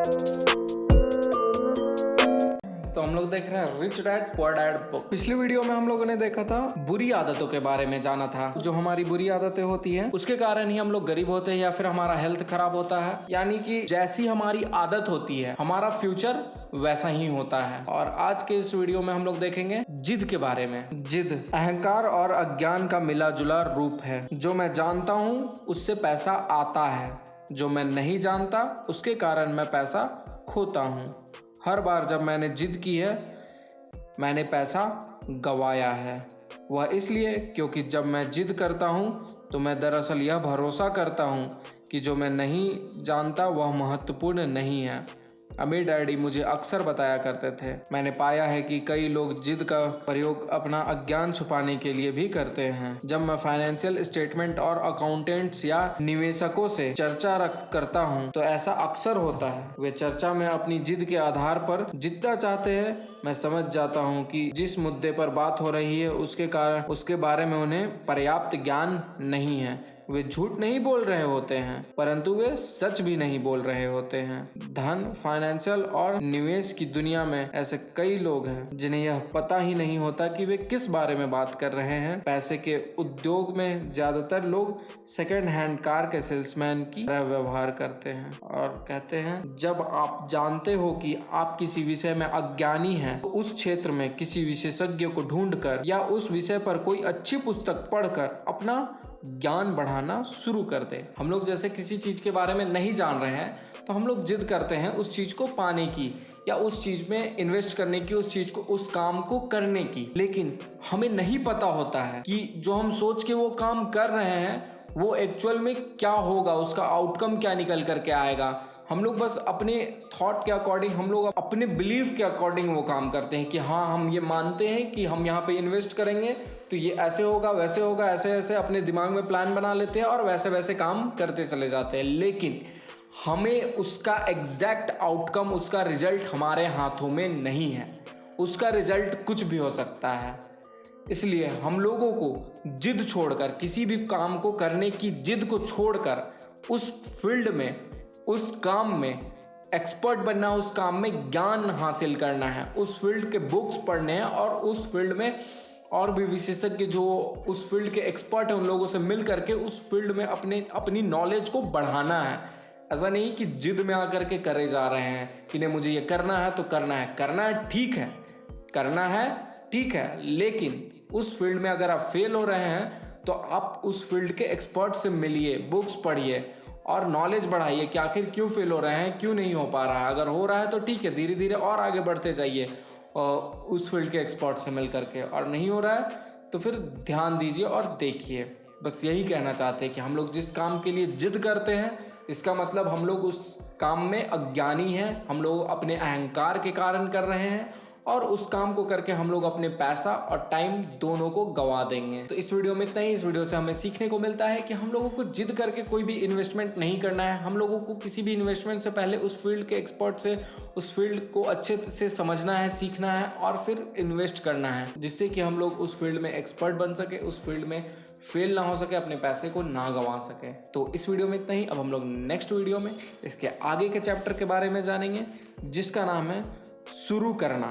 तो हम लोग देख रहे हैं rich dad poor dad book. पिछली वीडियो में हम लोगों ने देखा था बुरी आदतों के बारे में, जाना था जो हमारी बुरी आदतें होती हैं उसके कारण ही हम लोग गरीब होते हैं या फिर हमारा हेल्थ खराब होता है। यानी कि जैसी हमारी आदत होती है हमारा फ्यूचर वैसा ही होता है। और आज के इस वीडियो में हम लोग देखेंगे जिद के बारे में। जिद अहंकार और अज्ञान का मिला जुला रूप है। जो मैं जानता हूँ उससे पैसा आता है, जो मैं नहीं जानता उसके कारण मैं पैसा खोता हूँ। हर बार जब मैंने जिद की है मैंने पैसा गंवाया है। वह इसलिए क्योंकि जब मैं जिद करता हूँ तो मैं दरअसल यह भरोसा करता हूँ कि जो मैं नहीं जानता वह महत्वपूर्ण नहीं है। अमीर डैडी मुझे अक्सर बताया करते थे। मैंने पाया है कि कई लोग जिद का प्रयोग अपना अज्ञान छुपाने के लिए भी करते हैं। जब मैं फाइनेंशियल स्टेटमेंट और अकाउंटेंट्स या निवेशकों से चर्चा करता हूं, तो ऐसा अक्सर होता है। वे चर्चा में अपनी जिद के आधार पर जितना चाहते हैं। मैं समझ जाता हूं कि जिस मुद्दे पर बात हो रही है उसके बारे में उन्हें पर्याप्त ज्ञान नहीं है। वे झूठ नहीं बोल रहे होते हैं, परंतु वे सच भी नहीं बोल रहे होते हैं। धन, फाइनेंशियल और निवेश की दुनिया में ऐसे कई लोग हैं जिन्हें यह पता ही नहीं होता कि वे किस बारे में बात कर रहे हैं। पैसे के उद्योग में ज्यादातर लोग सेकेंड हैंड कार के सेल्समैन की तरह व्यवहार करते हैं और कहते हैं, जब आप जानते हो कि आप किसी विषय में अज्ञानी हैं, तो उस क्षेत्र में किसी विशेषज्ञ को ढूंढकर या उस विषय पर कोई अच्छी पुस्तक पढ़कर अपना ज्ञान बढ़ाना शुरू कर दे। हम लोग जैसे किसी चीज के बारे में नहीं जान रहे हैं तो हम लोग जिद करते हैं उस चीज को पाने की या उस चीज में इन्वेस्ट करने की, उस चीज को, उस काम को करने की। लेकिन हमें नहीं पता होता है कि जो हम सोच के वो काम कर रहे हैं वो एक्चुअल में क्या होगा, उसका आउटकम क्या निकल करके आएगा। हम लोग बस अपने थॉट के अकॉर्डिंग, हम लोग अपने बिलीफ के अकॉर्डिंग वो काम करते हैं कि हाँ हम ये मानते हैं कि हम यहाँ पे इन्वेस्ट करेंगे तो ये ऐसे होगा, वैसे होगा, ऐसे ऐसे अपने दिमाग में प्लान बना लेते हैं और वैसे वैसे काम करते चले जाते हैं। लेकिन हमें उसका एग्जैक्ट आउटकम, उसका रिजल्ट हमारे हाथों में नहीं है। उसका रिजल्ट कुछ भी हो सकता है। इसलिए हम लोगों को जिद छोड़कर, किसी भी काम को करने की जिद को छोड़कर उस फील्ड में, उस काम में एक्सपर्ट बनना, उस काम में ज्ञान हासिल करना है, उस फील्ड के बुक्स पढ़ने हैं और उस फील्ड में और भी विशेषज्ञ जो उस फील्ड के एक्सपर्ट हैं उन लोगों से मिल करके उस फील्ड में अपनी नॉलेज को बढ़ाना है। ऐसा नहीं कि जिद में आकर के करे जा रहे हैं कि नहीं मुझे ये करना है तो करना है। करना है ठीक है, करना है ठीक है, लेकिन उस फील्ड में अगर आप फेल हो रहे हैं तो आप उस फील्ड के एक्सपर्ट से मिलिए, बुक्स पढ़िए और नॉलेज बढ़ाइए कि आखिर क्यों फेल हो रहे हैं, क्यों नहीं हो पा रहा है। अगर हो रहा है तो ठीक है, धीरे धीरे और आगे बढ़ते जाइए उस फील्ड के एक्सपर्ट से मिल करके, और नहीं हो रहा है तो फिर ध्यान दीजिए और देखिए। बस यही कहना चाहते हैं कि हम लोग जिस काम के लिए जिद करते हैं इसका मतलब हम लोग उस काम में अज्ञानी हैं, हम लोग अपने अहंकार के कारण कर रहे हैं और उस काम को करके हम लोग अपने पैसा और टाइम दोनों को गंवा देंगे। तो इस वीडियो में इतना ही। इस वीडियो से हमें सीखने को मिलता है कि हम लोगों को जिद करके कोई भी इन्वेस्टमेंट नहीं करना है। हम लोगों को किसी भी इन्वेस्टमेंट से पहले उस फील्ड के एक्सपर्ट से उस फील्ड को अच्छे से समझना है, सीखना है और फिर इन्वेस्ट करना है, जिससे कि हम लोग उस फील्ड में एक्सपर्ट बन सके, उस फील्ड में फेल ना हो सके, अपने पैसे को ना गंवा सके। तो इस वीडियो में इतना ही। अब हम लोग नेक्स्ट वीडियो में इसके आगे के चैप्टर के बारे में जानेंगे जिसका नाम है शुरू करना।